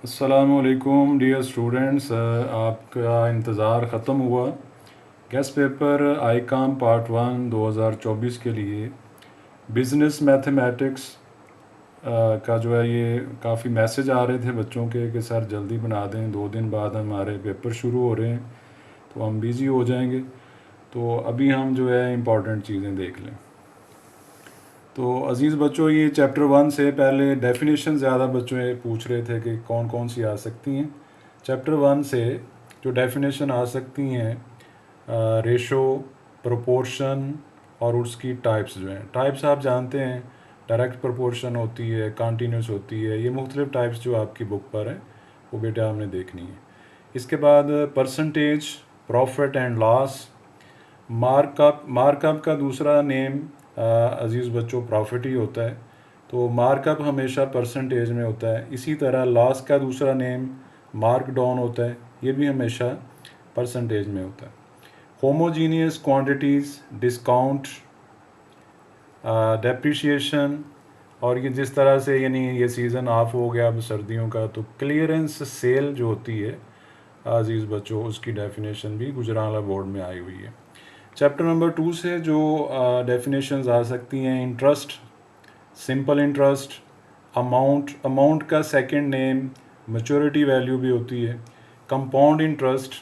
अस्सलामुअलैकुम dear students, आपका इंतज़ार ख़त्म हुआ। गेस्ट पेपर आईकाम पार्ट 1 2024 के लिए बिज़नेस मैथमेटिक्स का जो है ये काफ़ी मैसेज आ रहे थे बच्चों के कि सर जल्दी बना दें, 2 दिन बाद हमारे पेपर शुरू हो रहे हैं तो हम बिज़ी हो जाएंगे। तो अभी हम जो है इम्पॉर्टेंट चीज़ें देख लें। तो अज़ीज़ बच्चों, ये चैप्टर 1 से पहले डेफिनेशन ज़्यादा बच्चों ये पूछ रहे थे कि कौन कौन सी आ सकती हैं। चैप्टर 1 से जो डेफिनेशन आ सकती हैं, रेशो, प्रोपोर्शन और उसकी टाइप्स जो हैं। टाइप्स आप जानते हैं, डायरेक्ट प्रोपोर्शन होती है, कंटिन्यूस होती है, ये मुख्तलिफ टाइप्स जो आपकी बुक पर है वो बेटा आपने देखनी है। इसके बाद percentage, profit and loss, markup का दूसरा नेम अज़ीज़ बच्चों प्रॉफिट ही होता है, तो मार्कअप हमेशा परसेंटेज में होता है। इसी तरह लॉस का दूसरा नेम मार्क डाउन होता है, ये भी हमेशा परसेंटेज में होता है। होमोजीनियस क्वांटिटीज़, डिस्काउंट, डेप्रिशिएशन, और ये जिस तरह से यानी ये सीज़न ऑफ हो गया अब सर्दियों का, तो क्लियरेंस सेल जो होती है अज़ीज़ बच्चों, उसकी डेफिनेशन भी गुजरांवाला बोर्ड में आई हुई है। चैप्टर नंबर 2 से जो डेफिनेशंस आ सकती हैं, इंटरेस्ट, सिंपल इंटरेस्ट, अमाउंट का सेकंड नेम मैच्योरिटी वैल्यू भी होती है, कंपाउंड इंटरेस्ट,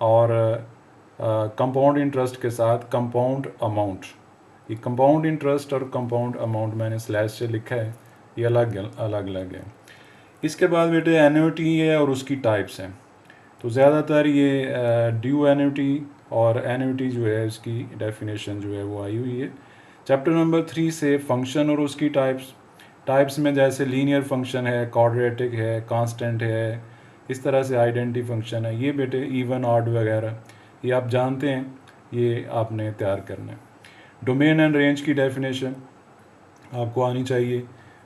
और कंपाउंड इंटरेस्ट के साथ कंपाउंड अमाउंट। ये कंपाउंड इंटरेस्ट और कंपाउंड अमाउंट मैंने स्लैश से लिखा है, ये अलग अलग है। इसके बाद बेटे एन्युटी है और उसकी टाइप्स हैं। तो ज़्यादातर ये ड्यू एन्युटी और एन्युटी जो है उसकी डेफिनेशन जो है वो आई हुई है। चैप्टर नंबर 3 से फंक्शन और उसकी टाइप्स में जैसे लीनियर फंक्शन है, क्वाड्रेटिक है, कांस्टेंट है, इस तरह से आइडेंटिटी फंक्शन है, ये बेटे इवन ऑड वगैरह ये आप जानते हैं, ये आपने तैयार करना है। डोमेन एंड रेंज की डेफिनेशन आपको आनी चाहिए।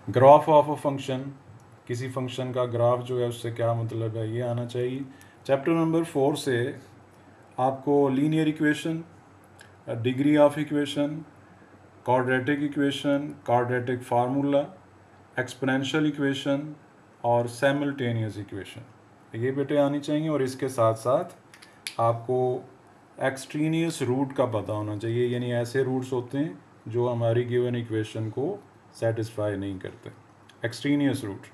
ग्राफ ऑफ अ फंक्शन, किसी फंक्शन का ग्राफ जो है उससे क्या मतलब है, ये आना चाहिए। चैप्टर नंबर 4 से आपको linear equation, degree of equation, quadratic equation, quadratic formula, exponential equation और सैमल्टेनियस इक्वेशन, ये बेटे आनी चाहिए। और इसके साथ साथ आपको एक्सट्रीनियस रूट का पता होना चाहिए, यानी ऐसे रूट्स होते हैं जो हमारी गिवन इक्वेशन को सेटिस्फाई नहीं करते, एक्सट्रीनियस रूट।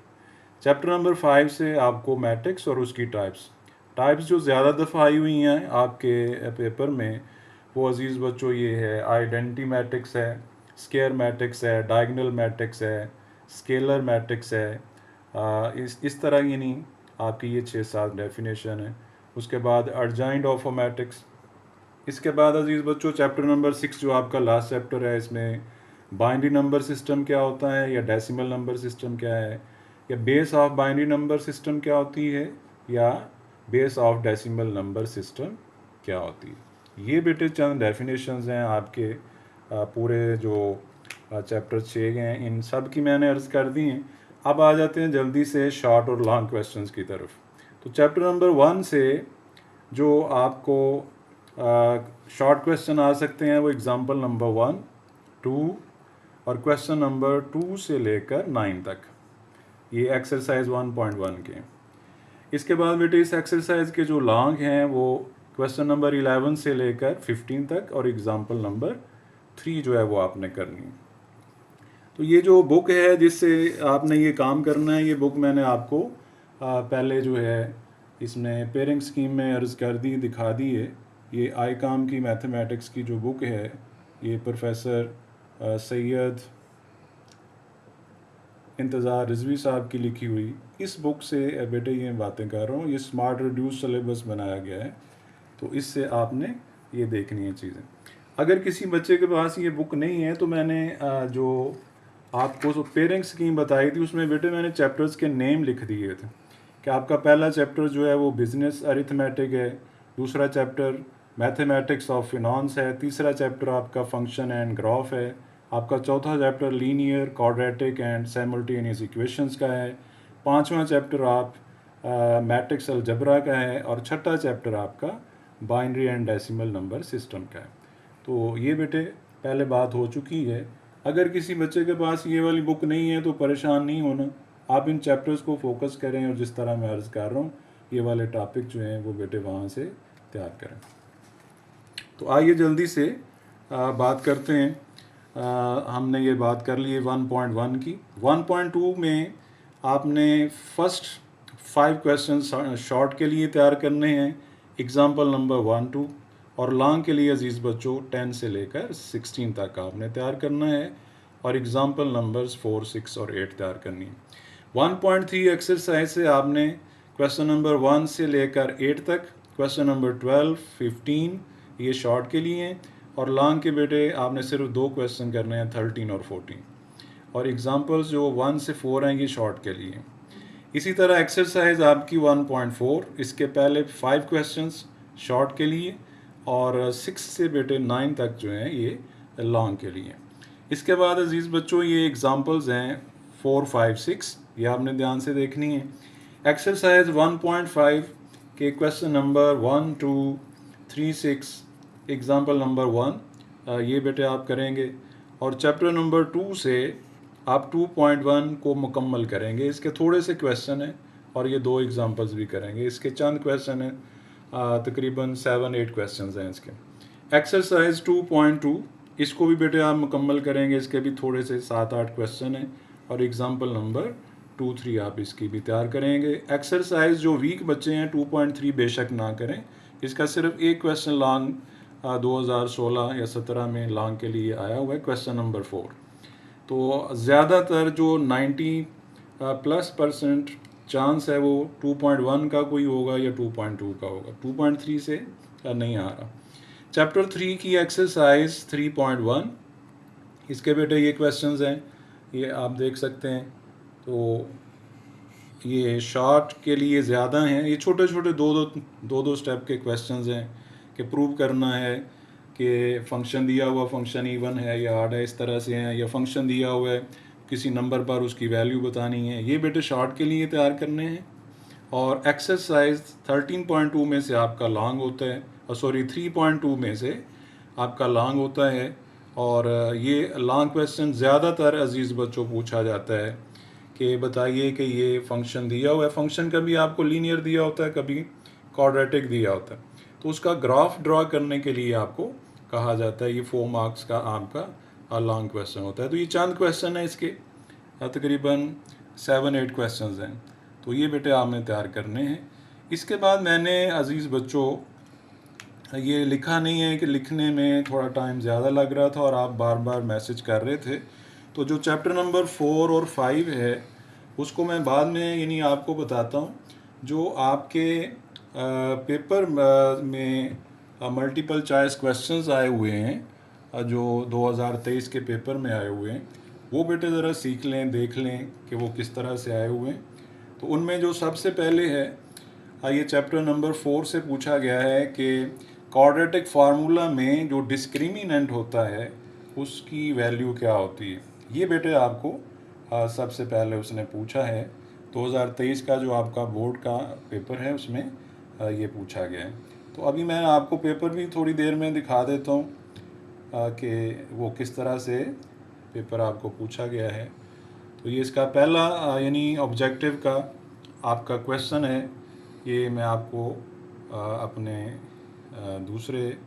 चैप्टर नंबर 5 से आपको मैट्रिक्स और उसकी टाइप्स जो ज़्यादा दफ़ा आई हुई हैं आपके पेपर में, वो अज़ीज़ बच्चों ये है, आइडेंटिटी मैट्रिक्स है, स्केयर मैट्रिक्स है, डायगोनल मैट्रिक्स है, स्केलर मैट्रिक्स है, इस तरह यानी आपकी ये 6-7 डेफिनेशन है। उसके बाद अर्जाइंड ऑफ अ मैट्रिक्स। इसके बाद अजीज़ बच्चों चैप्टर नंबर 6 जो आपका लास्ट चैप्टर है, इसमें बाइनरी नंबर सिस्टम क्या होता है, या डेसिमल नंबर सिस्टम क्या है, या base of binary number system क्या होती है, या base of decimal number system क्या होती है। ये बेटे चंद डेफिनेशंस हैं आपके पूरे जो चैप्टर 6 हैं, इन सब की मैंने अर्ज़ कर दी हैं। अब आ जाते हैं जल्दी से शॉर्ट और लॉन्ग क्वेश्चंस की तरफ। तो चैप्टर नंबर 1 से जो आपको शॉर्ट क्वेश्चन आ सकते हैं वो एग्जांपल नंबर 1, 2 और क्वेश्चन नंबर 2 से लेकर 9 तक, ये एक्सरसाइज 1.1 के। इसके बाद बेटे इस एक्सरसाइज के जो लॉन्ग हैं वो क्वेश्चन नंबर 11 से लेकर 15 तक, और एग्जांपल नंबर 3 जो है वो आपने करनी है। तो ये जो बुक है जिससे आपने ये काम करना है, ये बुक मैंने आपको पहले जो है इसमें पेयरिंग स्कीम में अर्ज़ कर दी, दिखा दी है। ये आईकाम की मैथमेटिक्स की जो बुक है, ये प्रोफेसर सैयद इंतज़ार रिजवी साहब की लिखी हुई, इस बुक से बेटे ये बातें कर रहा हूँ। ये स्मार्ट रिड्यूस सिलेबस बनाया गया है, तो इससे आपने ये देखनी है चीज़ें। अगर किसी बच्चे के पास ये बुक नहीं है तो मैंने जो आपको जो पेयरिंग स्कीम बताई थी उसमें बेटे मैंने चैप्टर्स के नेम लिख दिए थे कि आपका पहला चैप्टर जो है वो बिजनेस अरिथमेटिक है, दूसरा चैप्टर मैथमेटिक्स ऑफ फिनांस है, तीसरा चैप्टर आपका फंक्शन एंड ग्राफ है, आपका चौथा chapter linear, quadratic and simultaneous equations का है, पांचवा चैप्टर आप मैट्रिक्स अलजबरा का है, और छठा चैप्टर आपका binary and decimal number system का है। तो ये बेटे पहले बात हो चुकी है। अगर किसी बच्चे के पास ये वाली बुक नहीं है तो परेशान नहीं होना, आप इन चैप्टर्स को फोकस करें और जिस तरह मैं अर्ज़ कर रहा हूँ ये वाले टॉपिक जो हैं वो बेटे वहाँ से तैयार करें। तो आइए जल्दी से बात करते हैं। हमने ये बात कर ली है 1.1 की। 1.2 में आपने फर्स्ट 5 क्वेश्चन शॉर्ट के लिए तैयार करने हैं, एग्जाम्पल नंबर 1 2, और लॉन्ग के लिए अजीज़ बच्चों 10 से लेकर 16 तक आपने तैयार करना है, और एग्जाम्पल नंबर्स 4 6 और 8 तैयार करनी है। 1.3 एक्सरसाइज से आपने क्वेश्चन नंबर 1 से लेकर 8 तक, क्वेश्चन नंबर 12 15 ये शॉर्ट के लिए हैं, और लॉन्ग के बेटे आपने सिर्फ 2 क्वेश्चन करने हैं 13 और 14, और एग्जाम्पल्स जो 1 से 4 हैं ये शॉर्ट के लिए। इसी तरह एक्सरसाइज आपकी 1.4, इसके पहले 5 क्वेश्चंस शॉर्ट के लिए, और 6 से बेटे 9 तक जो हैं ये लॉन्ग के लिए। इसके बाद अजीज़ बच्चों ये एग्जाम्पल्स हैं 4 5 6, ये आपने ध्यान से देखनी है। एक्सरसाइज 1.5 के क्वेश्चन नंबर 1 2 3 6, एग्जाम्पल नंबर 1 ये बेटे आप करेंगे, और चैप्टर नंबर 2 से आप 2.1 को मुकम्मल करेंगे। इसके थोड़े से क्वेश्चन हैं और ये 2 एग्जाम्पल्स भी करेंगे। इसके चंद क्वेश्चन हैं, तकरीबन 7-8 क्वेश्चन हैं इसके। एक्सरसाइज 2.2 इसको भी बेटे आप मुकम्मल करेंगे, इसके भी थोड़े से 7-8 क्वेश्चन हैं, और एग्जाम्पल नंबर 2-3 आप इसकी भी तैयार करेंगे। एक्सरसाइज जो वीक बच्चे हैं 2.3 बेशक ना करें, इसका सिर्फ एक क्वेश्चन लॉन्ग 2016 या 17 में लॉन्ग के लिए आया हुआ है, क्वेश्चन नंबर 4। तो ज़्यादातर जो 90+% चांस है वो 2.1 का कोई होगा या 2.2 का होगा, 2.3 से नहीं आ रहा। चैप्टर 3 की एक्सरसाइज 3.1, इसके बेटे ये क्वेश्चंस हैं, ये आप देख सकते हैं। तो ये शॉर्ट के लिए ज़्यादा हैं, ये छोटे छोटे दो स्टेप के क्वेश्चंस हैं कि प्रूव करना है कि फंक्शन दिया हुआ फंक्शन इवन है या ऑड है, इस तरह से हैं, या फंक्शन दिया हुआ है किसी नंबर पर उसकी वैल्यू बतानी है, ये बेटे शॉर्ट के लिए तैयार करने हैं। और एक्सरसाइज 13.2 में से आपका लॉन्ग होता है, 3.2 में से आपका लॉन्ग होता है, और ये लॉन्ग क्वेश्चन ज़्यादातर अजीज़ बच्चों पूछा जाता है कि बताइए कि ये फंक्शन दिया हुआ है, फंक्शन कभी आपको लीनियर दिया होता है, कभी क्वाड्रेटिक दिया होता है, तो उसका ग्राफ ड्रा करने के लिए आपको कहा जाता है। ये 4 मार्क्स का आपका लॉन्ग क्वेश्चन होता है। तो ये चंद क्वेश्चन है, इसके तकरीबन 7-8 क्वेश्चंस हैं, तो ये बेटे आपने तैयार करने हैं। इसके बाद मैंने अजीज़ बच्चों ये लिखा नहीं है कि लिखने में थोड़ा टाइम ज़्यादा लग रहा था और आप बार बार मैसेज कर रहे थे, तो जो चैप्टर नंबर 4 और 5 है उसको मैं बाद में यानी आपको बताता हूँ। जो आपके पेपर में मल्टीपल चॉइस क्वेश्चंस आए हुए हैं जो 2023 के पेपर में आए हुए हैं, वो बेटे ज़रा सीख लें, देख लें कि वो किस तरह से आए हुए हैं। तो उनमें जो सबसे पहले है ये चैप्टर नंबर 4 से पूछा गया है कि क्वाड्रेटिक फार्मूला में जो डिस्क्रिमिनेंट होता है उसकी वैल्यू क्या होती है। ये बेटे आपको सबसे पहले उसने पूछा है, 2023 का जो आपका बोर्ड का पेपर है उसमें ये पूछा गया है। तो अभी मैं आपको पेपर भी थोड़ी देर में दिखा देता हूँ कि वो किस तरह से पेपर आपको पूछा गया है। तो ये इसका पहला यानी ऑब्जेक्टिव का आपका क्वेश्चन है, ये मैं आपको अपने दूसरे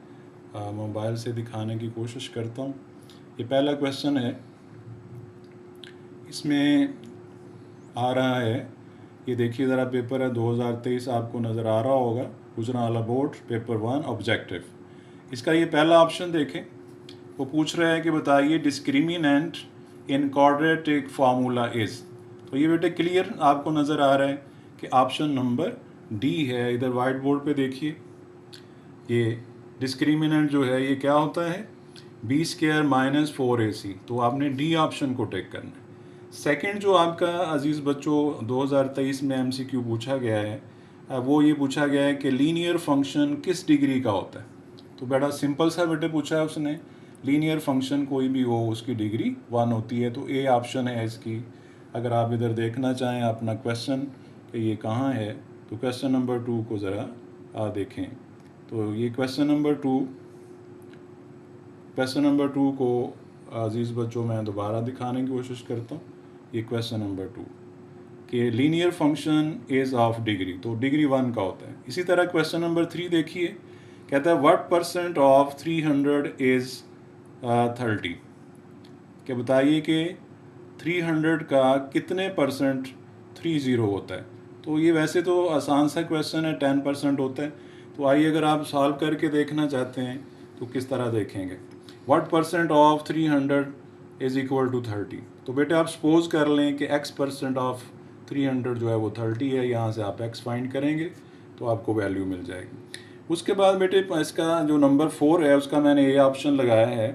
मोबाइल से दिखाने की कोशिश करता हूँ। ये पहला क्वेश्चन है, इसमें आ रहा है, ये देखिए ज़रा, पेपर है 2023, आपको नज़र आ रहा होगा, गुजरांवाला बोर्ड पेपर 1 ऑब्जेक्टिव। इसका ये पहला ऑप्शन देखें, वो पूछ रहा है कि बताइए discriminant in quadratic formula is. तो ये बेटे क्लियर आपको नज़र आ रहा है कि ऑप्शन नंबर डी है। इधर वाइट बोर्ड पे देखिए, ये डिस्क्रिमिनेंट जो है ये क्या होता है, b² - 4ac। तो आपने डी ऑप्शन को टिक करना है। सेकंड जो आपका अजीज़ बच्चों 2023 में MCQ पूछा गया है वो ये पूछा गया है कि लीनियर फंक्शन किस डिग्री का होता है। तो बड़ा सिंपल सा बेटे पूछा है उसने, लीनियर फंक्शन कोई भी हो उसकी डिग्री 1 होती है। तो ए ऑप्शन है इसकी। अगर आप इधर देखना चाहें अपना क्वेश्चन कि ये कहाँ है, तो क्वेश्चन नंबर 2 को ज़रा देखें। तो ये क्वेश्चन नंबर 2 को अजीज़ बच्चों मैं दोबारा दिखाने की कोशिश करता हूँ। ये क्वेश्चन नंबर 2, कि linear function is of degree, तो डिग्री 1 का होता है। इसी तरह क्वेश्चन नंबर 3 देखिए, कहता है व्हाट परसेंट ऑफ 300 इज 30, कि बताइए कि 300 का कितने परसेंट 30 होता है। तो ये वैसे तो आसान सा क्वेश्चन है, 10% होता है। तो आइए अगर आप सॉल्व करके देखना चाहते हैं तो किस तरह देखेंगे। What percent of 300 is equal to 30। तो बेटे आप सपोज कर लें कि x परसेंट ऑफ 300 जो है वो 30 है। यहाँ से आप x फाइंड करेंगे तो आपको वैल्यू मिल जाएगी। उसके बाद बेटे इसका जो नंबर 4 है उसका मैंने ये ऑप्शन लगाया है।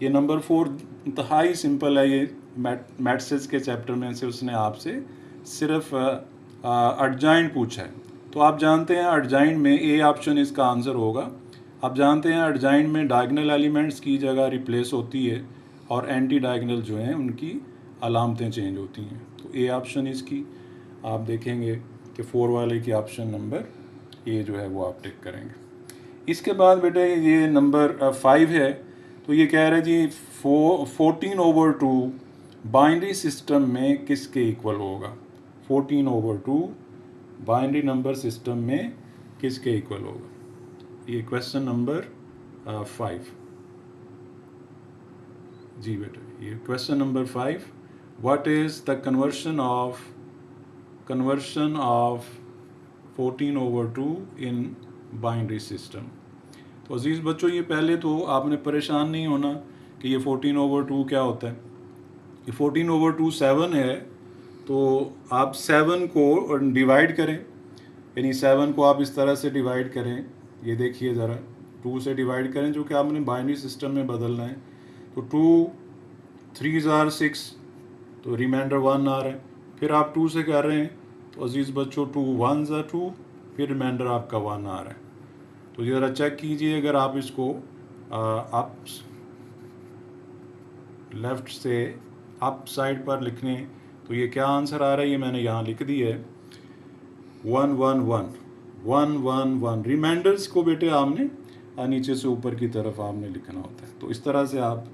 ये नंबर 4 इंतहाई सिंपल है। ये मैथ्स के चैप्टर में से उसने आपसे सिर्फ एडजॉइंट पूछा है। तो आप जानते हैं एडजॉइंट में ए ऑप्शन इसका आंसर होगा। आप जानते हैं एडजॉइंट में डायगोनल एलिमेंट्स की जगह रिप्लेस होती है और एंटी डायगोनल जो हैं उनकी अलामतें चेंज होती हैं। तो ए ऑप्शन इसकी आप देखेंगे कि 4 वाले की ऑप्शन नंबर ए जो है वो आप टिक करेंगे। इसके बाद बेटे ये नंबर 5 है। तो ये कह रहे हैं जी 14/2 बाइनरी सिस्टम में किसके इक्वल होगा। 14/2 बाइनरी नंबर सिस्टम में किसके इक्वल होगा। ये क्वेश्चन नंबर 5 जी बेटे। ये question number 5, what is the conversion of 14/2 in binary system. तो अजीज़ बच्चों, ये पहले तो आपने परेशान नहीं होना कि ये 14/2 क्या होता है। ये 14/2 7 है। तो आप 7 को डिवाइड करें, यानी 7 को आप इस तरह से डिवाइड करें। ये देखिए ज़रा, 2 से डिवाइड करें जो कि आपने बाइनरी सिस्टम में बदलना है। तो 2 3 are 6, तो रिमाइंडर 1 आ रहा है। फिर आप 2 से कर रहे हैं तो अजीज़ बच्चों 2 1s are 2, फिर रिमाइंडर आपका 1 आ रहा है। तो ज़रा चेक कीजिए, अगर आप इसको अप लेफ़्ट से अप साइड पर लिखने तो ये क्या आंसर आ रहा है। ये मैंने यहाँ लिख दी है 1 1 1 1 1 1। रिमाइंडर्स को बेटे आपने नीचे से ऊपर की तरफ आपने लिखना होता है। तो इस तरह से आप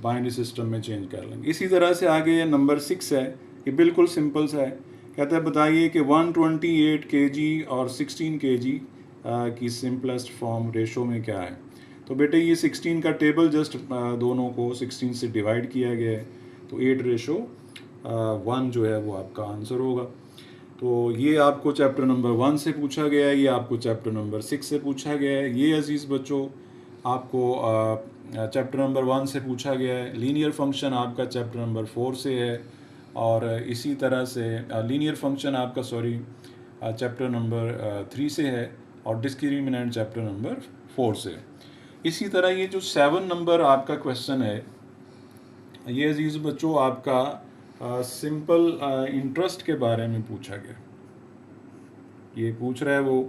बाइनरी सिस्टम में चेंज कर लेंगे। इसी तरह से आगे नंबर 6 है। ये बिल्कुल सिंपल सा है। कहता है बताइए कि 128 kg और 16 kg की सिंपलेस्ट फॉर्म रेशो में क्या है। तो बेटे ये 16 का टेबल जस्ट दोनों को 16 से डिवाइड किया गया है। तो 8:1 जो है वो आपका आंसर होगा। तो ये आपको चैप्टर नंबर 1 से पूछा गया है, ये आपको चैप्टर नंबर 6 से पूछा गया है। ये अजीज़ बच्चों आपको चैप्टर नंबर 1 से पूछा गया है। लीनियर फंक्शन आपका चैप्टर नंबर 4 से है। और इसी तरह से लीनियर फंक्शन आपका चैप्टर नंबर 3 से है और डिस्क्रिमिनेंट चैप्टर नंबर 4 से है। इसी तरह ये जो 7 नंबर आपका क्वेश्चन है, ये अजीज़ बच्चों आपका सिंपल इंटरेस्ट के बारे में पूछा गया। ये पूछ रहा है वो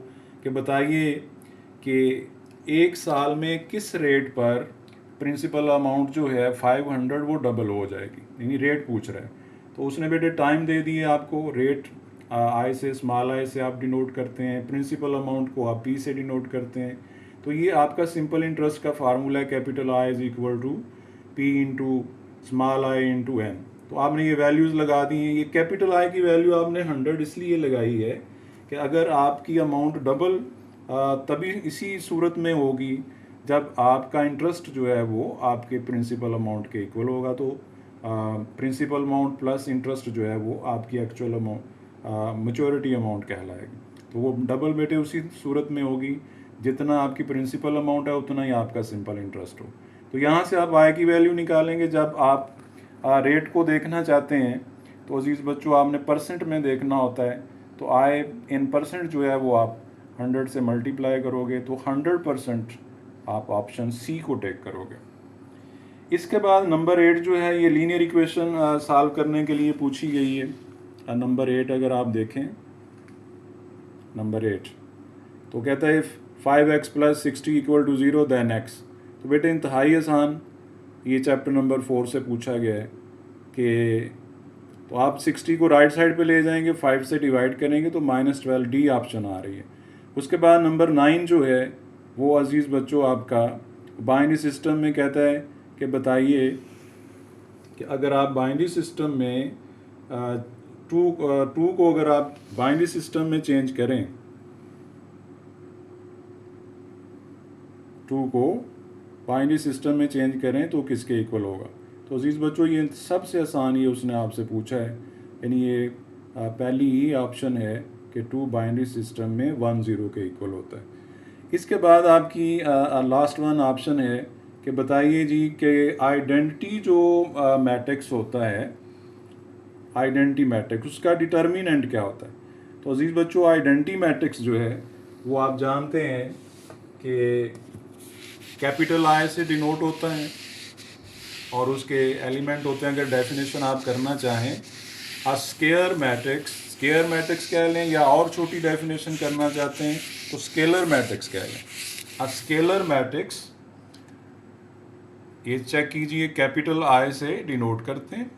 कि बताइए कि एक साल में किस रेट पर प्रिंसिपल अमाउंट जो है 500 वो डबल हो जाएगी, यानी रेट पूछ रहा है। तो उसने बेटे टाइम दे दिए आपको। रेट आई से स्मॉल आई से आप डिनोट करते हैं, प्रिंसिपल अमाउंट को आप पी से डिनोट करते हैं। तो ये आपका सिंपल इंटरेस्ट का फार्मूला है, capital I is equal to P into small I into N. तो आपने ये वैल्यूज़ लगा दी हैं। ये कैपिटल आई की वैल्यू आपने 100 इसलिए लगाई है कि अगर आपकी अमाउंट डबल तभी इसी सूरत में होगी जब आपका इंटरेस्ट जो है वो आपके प्रिंसिपल अमाउंट के इक्वल होगा। तो प्रिंसिपल अमाउंट प्लस इंटरेस्ट जो है वो आपकी एक्चुअल अमाउंट मैच्योरिटी अमाउंट कहलाएगी। तो वो डबल बेटे उसी सूरत में होगी जितना आपकी प्रिंसिपल अमाउंट है उतना ही आपका सिंपल इंटरेस्ट हो। तो यहाँ से आप आय की वैल्यू निकालेंगे। जब आप रेट को देखना चाहते हैं तो अजीज़ बच्चों आपने परसेंट में देखना होता है। तो आय इन परसेंट जो है वो आप 100 से मल्टीप्लाई करोगे तो 100% आप ऑप्शन सी को टेक करोगे। इसके बाद नंबर 8 जो है ये लीनियर इक्वेशन सॉल्व करने के लिए पूछी गई है। नंबर 8 अगर आप देखें, नंबर 8 तो कहता है 5x + 60 = 0 देन x। तो बेटे इंतहाई आसान, ये चैप्टर नंबर 4 से पूछा गया है कि तो आप 60 को राइट साइड पे ले जाएंगे, 5 से डिवाइड करेंगे तो -12 डी ऑप्शन आ रही है। उसके बाद नंबर 9 जो है वो अजीज़ बच्चों आपका बाइनरी सिस्टम में कहता है कि बताइए कि अगर आप बाइनरी सिस्टम में टू को अगर आप बाइनरी सिस्टम में चेंज करें, टू को बाइनरी सिस्टम में चेंज करें तो किसके इक्वल होगा। तो अजीज़ बच्चों ये सबसे आसान ये उसने आपसे पूछा है, यानी ये पहली ही ऑप्शन है कि टू बाइनरी सिस्टम में 1 0 के इक्वल होता है। इसके बाद आपकी लास्ट वन ऑप्शन है कि बताइए जी कि आइडेंटिटी जो मैट्रिक्स होता है, आइडेंटिटी मैट्रिक्स, उसका डिटर्मिनेंट क्या होता है। तो अजीज़ बच्चों आइडेंटिटी मैट्रिक्स जो है वो आप जानते हैं कि कैपिटल आई से डिनोट होता है और उसके एलिमेंट होते हैं, अगर डेफिनेशन आप करना चाहें अ स्केयर मैट्रिक्स कह लें, या और छोटी डेफिनेशन करना चाहते हैं तो स्केलर मैट्रिक्स कह लें। अ स्केलर मैट्रिक्स ये चेक कीजिए कैपिटल आई से डिनोट करते हैं,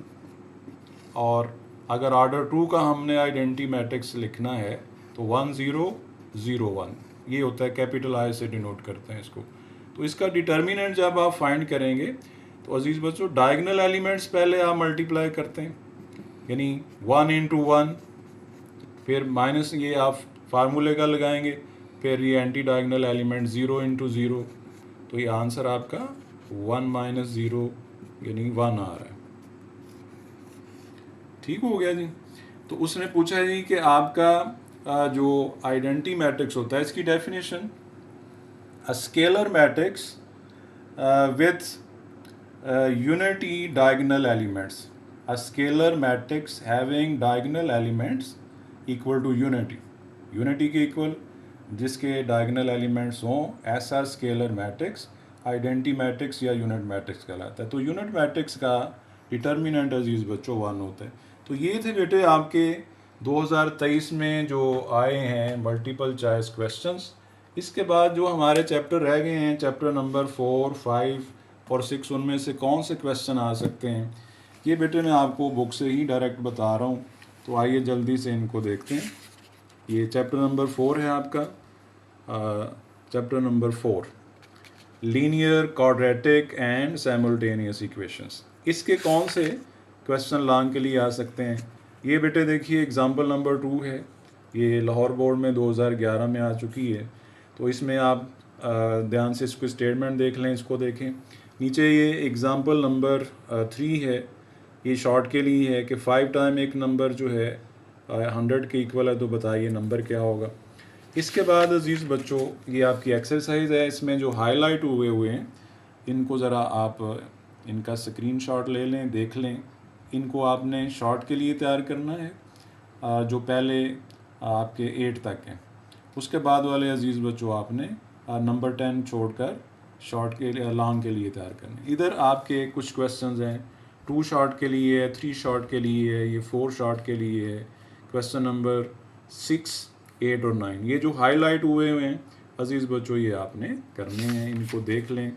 और अगर ऑर्डर 2 का हमने आइडेंटिटी मैट्रिक्स लिखना है तो 1 0 0 1 ये होता है, कैपिटल आई से डिनोट करते हैं इसको। तो इसका डिटर्मिनेंट जब आप फाइंड करेंगे तो अजीज़ बच्चों डायगोनल एलिमेंट्स पहले आप मल्टीप्लाई करते हैं, यानी 1 इंटू 1, फिर माइनस ये आप फार्मूले का लगाएंगे, फिर ये एंटी डायगोनल एलिमेंट 0 इंटू 0, तो ये आंसर आपका 1 माइनस 0 यानी 1 आ रहा है। ठीक हो गया जी। तो उसने पूछा है जी कि आपका जो आइडेंटिटी मैट्रिक्स होता है इसकी definition, a scalar matrix with unity diagonal elements, a scalar matrix having diagonal elements equal to unity के इक्वल जिसके डायगोनल एलिमेंट्स हों, ऐसा स्केलर मैट्रिक्स आइडेंटिटी मैट्रिक्स या यूनिट मैट्रिक्स कहलाता है। तो यूनिट मैट्रिक्स का डिटर्मिनेंट अजीज़ बच्चों 1 होता है। तो ये थे बेटे आपके 2023 में जो आए हैं मल्टीपल चॉइस क्वेश्चंस। इसके बाद जो हमारे चैप्टर रह गए हैं, चैप्टर नंबर 4, 5 और 6, उनमें से कौन से क्वेश्चन आ सकते हैं ये बेटे मैं आपको बुक से ही डायरेक्ट बता रहा हूँ। तो आइए जल्दी से इनको देखते हैं। ये चैप्टर नंबर 4 है आपका, chapter number 4 linear quadratic and simultaneous equations. इसके कौन से क्वेश्चन लॉन्ग के लिए आ सकते हैं ये बेटे देखिए, एग्जांपल नंबर 2 है, ये लाहौर बोर्ड में 2011 में आ चुकी है। तो इसमें आप ध्यान से इसको स्टेटमेंट देख लें, इसको देखें। नीचे ये एग्जांपल नंबर 3 है, ये शॉर्ट के लिए है कि 5 टाइम एक नंबर जो है 100 के इक्वल है, तो बताइए नंबर क्या होगा। इसके बाद अजीज़ बच्चों ये आपकी एक्सरसाइज है, इसमें जो हाईलाइट हुए हैं इनको ज़रा आप इनका स्क्रीनशॉट ले लें, देख लें। इनको आपने शॉर्ट के लिए तैयार करना है, जो पहले आपके 8 तक हैं। उसके बाद वाले अजीज़ बच्चों आपने नंबर 10 छोड़कर शॉर्ट के लिए, लॉन्ग के लिए तैयार करने। इधर आपके कुछ क्वेश्चंस हैं, 2 शॉर्ट के लिए है, 3 शॉर्ट के लिए है, ये 4 शॉर्ट के लिए है। क्वेश्चन नंबर 6, 8 और 9 ये जो हाईलाइट हुए हैं अजीज़ बच्चों ये आपने करने हैं, इनको देख लें।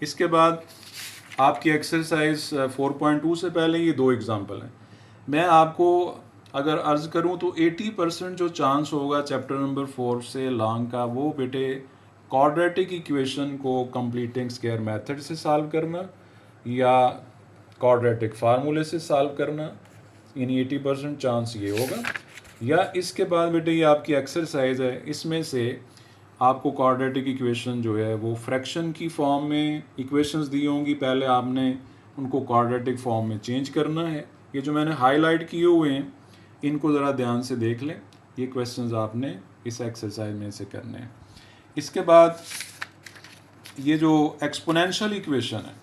इसके बाद आपकी एक्सरसाइज 4.2 से पहले ये 2 एग्जाम्पल हैं। मैं आपको अगर अर्ज़ करूं तो 80% जो चांस होगा चैप्टर नंबर 4 से लॉन्ग का, वो बेटे क्वाड्रेटिक इक्वेशन को कंप्लीटिंग स्क्वायर मेथड से सॉल्व करना या क्वाड्रेटिक फार्मूले से सॉल्व करना, यानी 80% चांस ये होगा। या इसके बाद बेटे ये आपकी एक्सरसाइज है, इसमें से आपको क्वाड्रेटिक इक्वेशन जो है वो फ्रैक्शन की फॉर्म में इक्वेशंस दी होंगी, पहले आपने उनको क्वाड्रेटिक फॉर्म में चेंज करना है। ये जो मैंने हाईलाइट किए हुए हैं इनको ज़रा ध्यान से देख लें, ये क्वेश्चंस आपने इस एक्सरसाइज में से करने हैं। इसके बाद ये जो एक्सपोनेंशियल इक्वेशन है,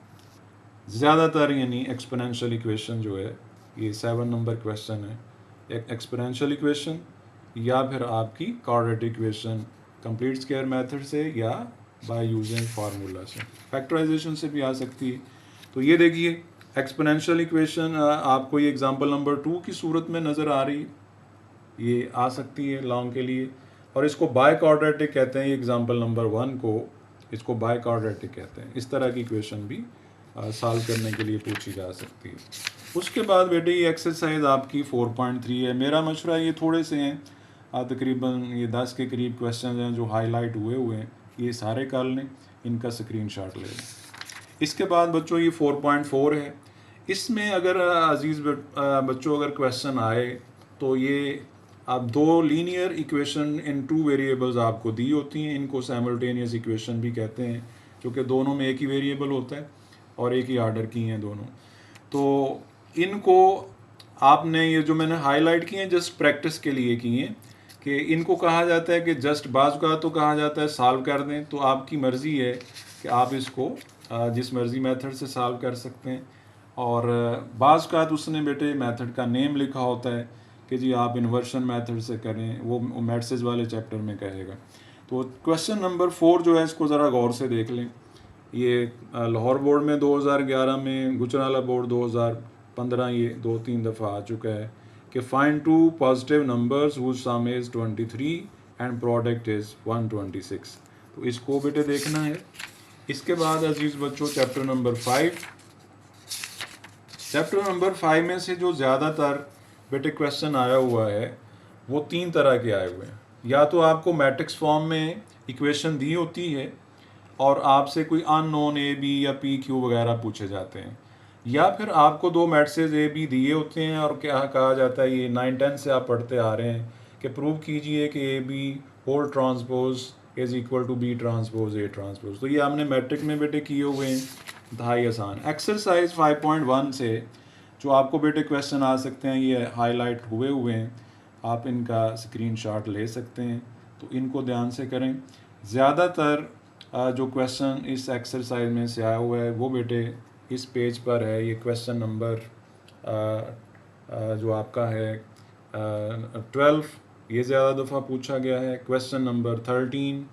ज़्यादातर यानी एक्सपोनेंशियल इक्वेशन जो है ये 7 नंबर क्वेश्चन है, एक एक्सपोनेंशियल इक्वेशन या फिर आपकी quadratic equation complete square method से या बाय यूजिंग फार्मूला से, फैक्टराइजेशन से भी आ सकती है। तो ये देखिए एक्सपोनेंशियल इक्वेशन आपको ये एग्जांपल नंबर 2 की सूरत में नज़र आ रही है, ये आ सकती है लॉन्ग के लिए, और इसको बाय क्वाड्रेटिक कहते हैं। ये एग्जांपल नंबर 1 को इसको बाय क्वाड्रेटिक कहते हैं। इस तरह की इक्वेशन भी सॉल्व करने के लिए पूछी जा सकती है। उसके बाद बेटे ये एक्सरसाइज आपकी 4.3 है। मेरा मशवरा ये थोड़े से हैं, तकरीबन ये 10 के करीब क्वेश्चन हैं जो हाईलाइट हुए हैं, ये सारे कर लें, इनका स्क्रीनशॉट ले लें। इसके बाद बच्चों ये 4.4 है। इसमें अगर अजीज़ बच्चों अगर क्वेश्चन आए तो ये आप दो linear equation in two variables आपको दी होती हैं, इनको साइमल्टेनियस इक्वेशन भी कहते हैं, क्योंकि दोनों में एक ही वेरिएबल होता है और एक ही आर्डर की हैं दोनों। तो इनको आपने, ये जो मैंने हाईलाइट किए हैं जस्ट प्रैक्टिस के लिए किए हैं, कि इनको कहा जाता है कि जस्ट बाज़ का तो कहा जाता है सॉल्व कर दें, तो आपकी मर्ज़ी है कि आप इसको जिस मर्ज़ी मेथड से सॉल्व कर सकते हैं। और बाज़ का तो उसने बेटे मेथड का नेम लिखा होता है कि जी आप इन्वर्शन मेथड से करें, वो मैट्रिसेस वाले चैप्टर में कहेगा। तो क्वेश्चन नंबर 4 जो है इसको ज़रा गौर से देख लें। ये लाहौर बोर्ड में 2011 में, गुजरांवाला बोर्ड 2015 ये 2-3 दफ़ा आ चुका है कि find two positive numbers whose sum is 23 and product is 126। तो इसको बेटे देखना है। इसके बाद अजीज़ बच्चों चैप्टर नंबर 5, चैप्टर नंबर 5 में से जो ज़्यादातर बेटे क्वेश्चन आया हुआ है वो 3 तरह के आए हुए हैं। या तो आपको मैट्रिक्स फॉर्म में इक्वेशन दी होती है और आपसे कोई अननोन ए बी या पी क्यू वगैरह पूछे जाते हैं, या फिर आपको दो मैट्रिसेस ए बी दिए होते हैं और क्या कहा जाता है, ये 9-10 से आप पढ़ते आ रहे हैं कि प्रूव कीजिए कि A B whole transpose is equal to B transpose A transpose. तो ये हमने मैट्रिक में बेटे किए हुए हैं, ढाई आसान। एक्सरसाइज 5.1 से जो आपको बेटे क्वेश्चन आ सकते हैं ये हाईलाइट हुए हैं, आप इनका स्क्रीनशॉट ले सकते हैं, तो इनको ध्यान से करें। ज़्यादातर जो क्वेश्चन इस एक्सरसाइज में से आया हुआ है वो बेटे इस पेज पर है। ये क्वेश्चन नंबर जो आपका है 12, ये ज़्यादा दफ़ा पूछा गया है। क्वेश्चन नंबर 13,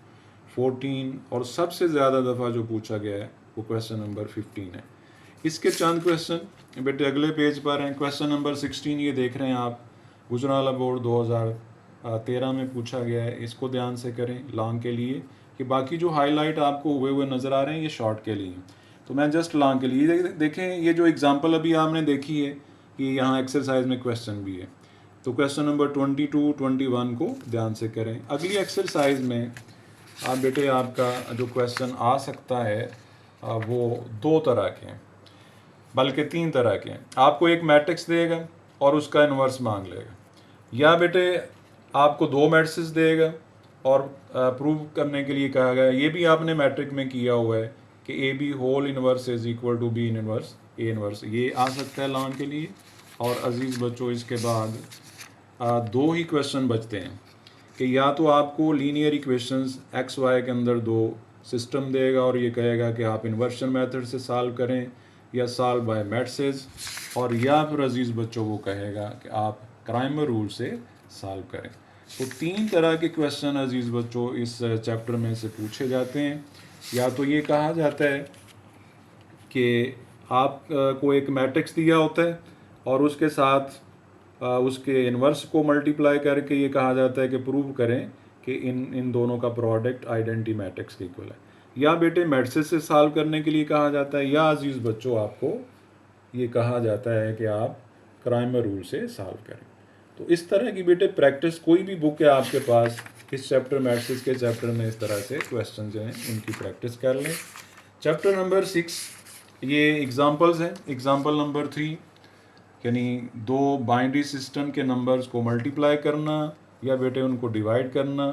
14 और सबसे ज़्यादा दफ़ा जो पूछा गया है वो क्वेश्चन नंबर 15 है। इसके चंद क्वेश्चन बेटे अगले पेज पर हैं। क्वेश्चन नंबर 16 ये देख रहे हैं आप, गुजरांवाला बोर्ड 2013 में पूछा गया है। इसको ध्यान से करें लॉन्ग के लिए, कि बाकी जो हाईलाइट आपको हुए नज़र आ रहे हैं ये शॉर्ट के लिए, तो मैं जस्ट लॉन्ग के लिए देखें। ये जो एग्जांपल अभी आपने देखी है कि यहाँ एक्सरसाइज में क्वेश्चन भी है, तो क्वेश्चन नंबर 22, 21 को ध्यान से करें। अगली एक्सरसाइज में आप बेटे आपका जो क्वेश्चन आ सकता है वो 2 तरह के हैं, बल्कि 3 तरह के हैं। आपको एक मैट्रिक्स देगा और उसका इन्वर्स मांग लेगा, या बेटे आपको 2 मैट्रिसेस देगा और प्रूव करने के लिए कहा गया, ये भी आपने मैट्रिक में किया हुआ है कि A B whole inverse is equal to B inverse A inverse, ये आ सकता है लॉन्ग के लिए। और अजीज़ बच्चों इसके बाद 2 ही क्वेश्चन बचते हैं कि या तो आपको लीनियर इक्वेशंस एक्स वाई के अंदर 2 सिस्टम देगा और ये कहेगा कि आप इन्वर्शन मेथड से सॉल्व करें या सॉल्व बाय मैट्रिसेस, और या फिर अजीज़ बच्चों वो कहेगा कि आप क्राइमर रूल से सॉल्व करें। तो 3 तरह के क्वेश्चन अजीज़ बच्चों इस चैप्टर में से पूछे जाते हैं। या तो ये कहा जाता है कि आप को एक मैट्रिक्स दिया होता है और उसके साथ उसके इन्वर्स को मल्टीप्लाई करके ये कहा जाता है कि प्रूव करें कि इन दोनों का प्रोडक्ट आइडेंटिटी मैट्रिक्स के इक्वल है, या बेटे मैट्रिक्स से सॉल्व करने के लिए कहा जाता है, या अजीज़ बच्चों आपको ये कहा जाता है कि आप क्राइमर रूल से सॉल्व करें। तो इस तरह की बेटे प्रैक्टिस, कोई भी बुक है आपके पास इस चैप्टर मैट्रिक्स के चैप्टर में, इस तरह से क्वेश्चन जो हैं इनकी प्रैक्टिस कर लें। चैप्टर नंबर 6 ये एग्जांपल्स हैं। एग्जांपल नंबर 3 यानी 2 बाइनरी सिस्टम के नंबर्स को मल्टीप्लाई करना या बेटे उनको डिवाइड करना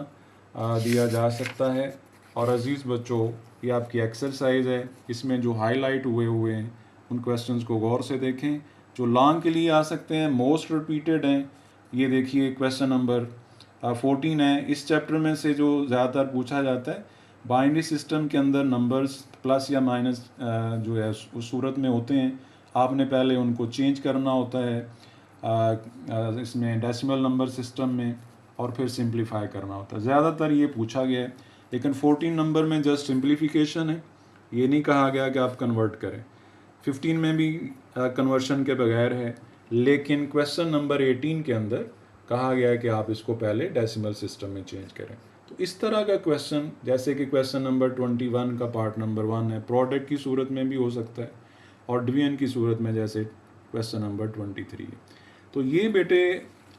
दिया जा सकता है। और अजीज़ बच्चों ये आपकी एक्सरसाइज है, इसमें जो हाईलाइट हुए हैं उन क्वेश्चंस को गौर से देखें। जो लॉन्ग के लिए आ सकते हैं, मोस्ट रिपीटेड हैं, ये देखिए क्वेश्चन नंबर 14 है। इस चैप्टर में से जो ज़्यादातर पूछा जाता है, बाइनरी सिस्टम के अंदर नंबर्स प्लस या माइनस जो है उस सूरत में होते हैं, आपने पहले उनको चेंज करना होता है इसमें डेसिमल नंबर सिस्टम में, और फिर सिंप्लीफाई करना होता है। ज़्यादातर ये पूछा गया है, लेकिन 14 नंबर में जस्ट सिंप्लीफिकेशन है, ये नहीं कहा गया कि आप कन्वर्ट करें। 15 में भी कन्वर्शन के बगैर है, लेकिन क्वेश्चन नंबर 18 के अंदर कहा गया है कि आप इसको पहले डेसिमल सिस्टम में चेंज करें। तो इस तरह का क्वेश्चन, जैसे कि क्वेश्चन नंबर 21 का पार्ट नंबर 1 है, प्रोडक्ट की सूरत में भी हो सकता है और डिवीजन की सूरत में, जैसे क्वेश्चन नंबर 23 है। तो ये बेटे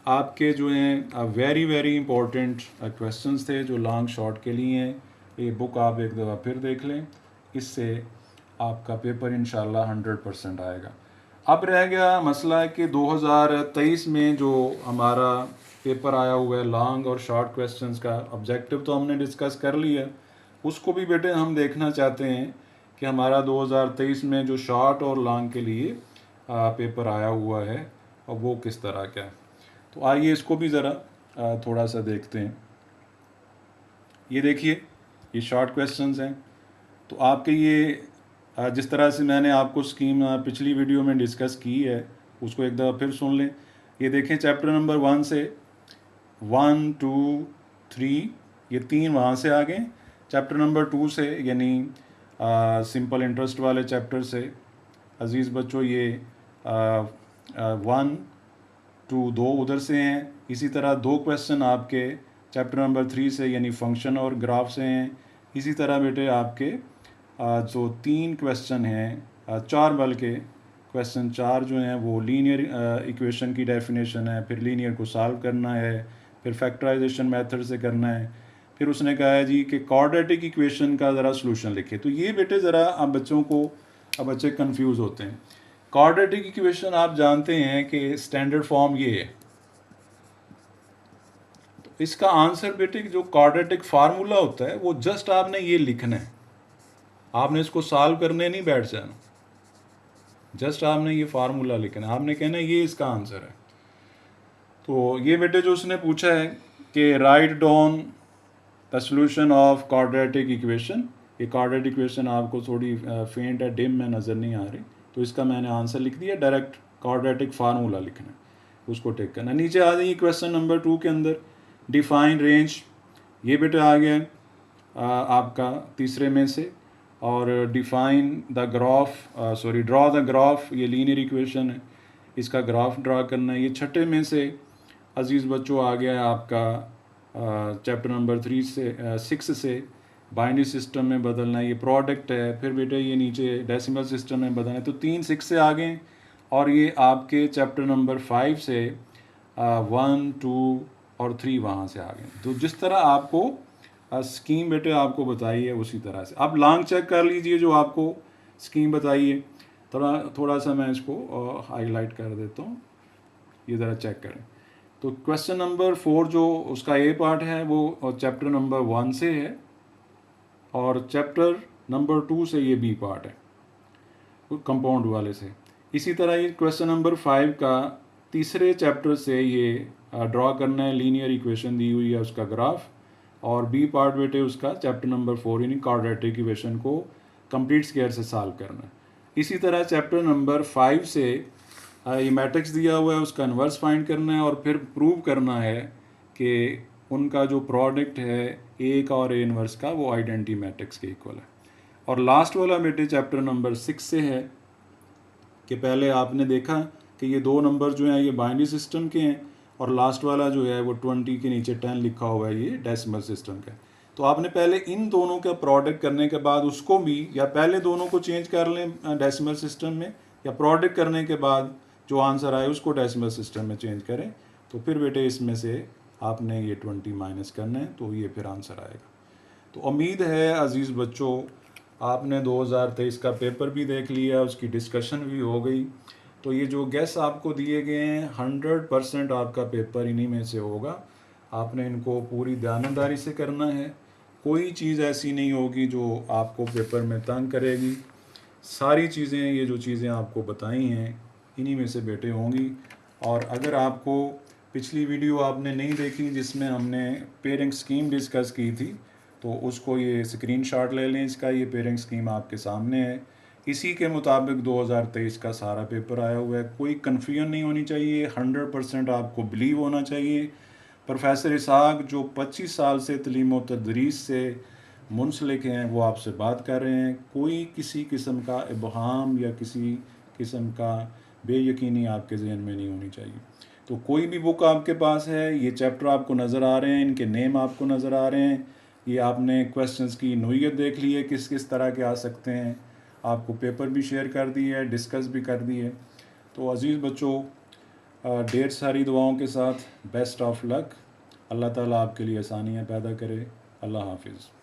आपके जो हैं वेरी वेरी इंपॉर्टेंट क्वेश्चंस थे जो लॉन्ग शॉर्ट के लिए हैं। ये बुक आप एक दफ़ा फिर देख लें, इससे आपका पेपर इंशाल्लाह 100% आएगा। अब रह गया मसला कि 2023 में जो हमारा पेपर आया हुआ है लॉन्ग और शॉर्ट क्वेश्चंस का, ऑब्जेक्टिव तो हमने डिस्कस कर लिया, उसको भी बेटे हम देखना चाहते हैं कि हमारा 2023 में जो शॉर्ट और लॉन्ग के लिए पेपर आया हुआ है और वो किस तरह का है। तो आइए इसको भी ज़रा थोड़ा सा देखते हैं। ये देखिए, ये शॉर्ट क्वेश्चंस हैं। तो आपके ये जिस तरह से मैंने आपको स्कीम पिछली वीडियो में डिस्कस की है उसको एक दफ़ा फिर सुन लें। ये देखें, चैप्टर नंबर 1 से 1 2 3 ये 3 वहाँ से आ गए। चैप्टर नंबर 2 से यानी सिंपल इंटरेस्ट वाले चैप्टर से अज़ीज़ बच्चों ये 1 2 2 उधर से हैं। इसी तरह 2 क्वेश्चन आपके चैप्टर नंबर 3 से यानी फंक्शन और ग्राफ से हैं। इसी तरह बेटे आपके जो 3 क्वेश्चन हैं 4 बल्कि क्वेश्चन 4 जो हैं वो लीनियर इक्वेशन की डेफिनेशन है, फिर लीनियर को सॉल्व करना है, फिर फैक्टराइजेशन मेथड से करना है, फिर उसने कहा है जी कि क्वाड्रेटिक इक्वेशन का ज़रा सॉल्यूशन लिखे। तो ये बेटे ज़रा अब बच्चे कंफ्यूज होते हैं। क्वाड्रेटिक इक्वेशन आप जानते हैं कि स्टैंडर्ड फॉर्म ये है। तो इसका आंसर बेटे जो क्वाड्रेटिक फार्मूला होता है वो जस्ट आपने ये लिखना है, आपने इसको सॉल्व करने नहीं बैठ जाना, जस्ट आपने ये फार्मूला लिखना है, आपने कहना है ये इसका आंसर है। तो ये बेटे जो उसने पूछा है कि write down the solution of quadratic equation, ये क्वाड्रेटिक इक्वेशन आपको थोड़ी फेंट है, डिम में नज़र नहीं आ रही, तो इसका मैंने आंसर लिख दिया, डायरेक्ट क्वाड्रेटिक फार्मूला लिखना है, उसको टिक करना। नीचे आ जाइए क्वेश्चन नंबर 2 के अंदर डिफाइन रेंज, ये बेटे आ गया आपका तीसरे में से, और define the graph draw the graph, ये लीनियर इक्वेशन है, इसका ग्राफ ड्रा करना है। ये छठे में से अज़ीज़ बच्चों आ गया है आपका चैप्टर नंबर 6 से बाइनरी सिस्टम में बदलना है, ये प्रोडक्ट है। फिर बेटे ये नीचे डेसिमल सिस्टम में बदलना है। तो 3 6 से आ गए, और ये आपके चैप्टर नंबर 5 से 1 2 और 3 वहाँ से आ गए। तो जिस तरह आपको स्कीम बेटे आपको बताई है उसी तरह से आप लॉन्ग चेक कर लीजिए जो आपको स्कीम बताई है। थोड़ा सा मैं इसको हाईलाइट कर देता हूँ, ये ज़रा चेक करें। तो क्वेश्चन नंबर 4 जो उसका ए पार्ट है वो चैप्टर नंबर 1 से है, और चैप्टर नंबर 2 से ये बी पार्ट है कंपाउंड वाले से। इसी तरह ये क्वेश्चन नंबर 5 का तीसरे चैप्टर से ये ड्रॉ करना है, लीनियर इक्वेशन दी हुई है उसका ग्राफ, और बी पार्ट बेटे उसका चैप्टर नंबर 4 यानी क्वाड्रेटिक इक्वेशन को कंप्लीट स्क्वायर से सॉल्व करना है। इसी तरह चैप्टर नंबर 5 से ये मैट्रिक्स दिया हुआ है उसका इन्वर्स फाइंड करना है, और फिर प्रूव करना है कि उनका जो प्रोडक्ट है ए का और ए इन्वर्स का वो आइडेंटिटी मैट्रिक्स के इक्वल है। और लास्ट वाला बेटे चैप्टर नंबर 6 से है कि पहले आपने देखा कि ये 2 नंबर जो हैं ये बाइनरी सिस्टम के हैं, और लास्ट वाला जो है वो 20 के नीचे 10 लिखा हुआ है, ये डेसिमल सिस्टम का। तो आपने पहले इन दोनों का प्रोडक्ट करने के बाद उसको भी, या पहले दोनों को चेंज कर लें डेसिमल सिस्टम में, या प्रोडक्ट करने के बाद जो आंसर आए उसको डेसिमल सिस्टम में चेंज करें। तो फिर बेटे इसमें से आपने ये 20 माइनस करना है, तो ये फिर आंसर आएगा। तो उम्मीद है अज़ीज़ बच्चों आपने 2023 का पेपर भी देख लिया, उसकी डिस्कशन भी हो गई। तो ये जो गेस आपको दिए गए हैं 100% आपका पेपर इन्हीं में से होगा। आपने इनको पूरी ध्यानदारी से करना है, कोई चीज़ ऐसी नहीं होगी जो आपको पेपर में तंग करेगी। सारी चीज़ें, ये जो चीज़ें आपको बताई हैं इन्हीं में से बेटे होंगी। और अगर आपको पिछली वीडियो आपने नहीं देखी जिसमें हमने पेयरिंग स्कीम डिस्कस की थी, तो उसको ये स्क्रीनशॉट ले लें, इसका ये पेयरिंग स्कीम आपके सामने है। इसी के मुताबिक 2023 का सारा पेपर आया हुआ है, कोई कन्फ्यूजन नहीं होनी चाहिए, 100% आपको बिलीव होना चाहिए। प्रोफेसर इसहाक जो 25 साल से तलीम व तदरीस से मुंसलिक हैं वो आपसे बात कर रहे हैं, कोई किसी किस्म का इबहाम या किसी किस्म का बेयकीनी आपके जहन में नहीं होनी चाहिए। तो कोई भी बुक आपके पास है, ये चैप्टर आपको नज़र आ रहे हैं, इनके नेम आपको नज़र आ रहे हैं, ये आपने क्वेश्चंस की नोयत देख ली है किस किस तरह के आ सकते हैं, आपको पेपर भी शेयर कर दी है, डिस्कस भी कर दी है। तो अज़ीज़ बच्चों ढेर सारी दुआओं के साथ बेस्ट ऑफ लक, अल्लाह ताला आपके लिए आसानियाँ पैदा करे। अल्लाह हाफिज़।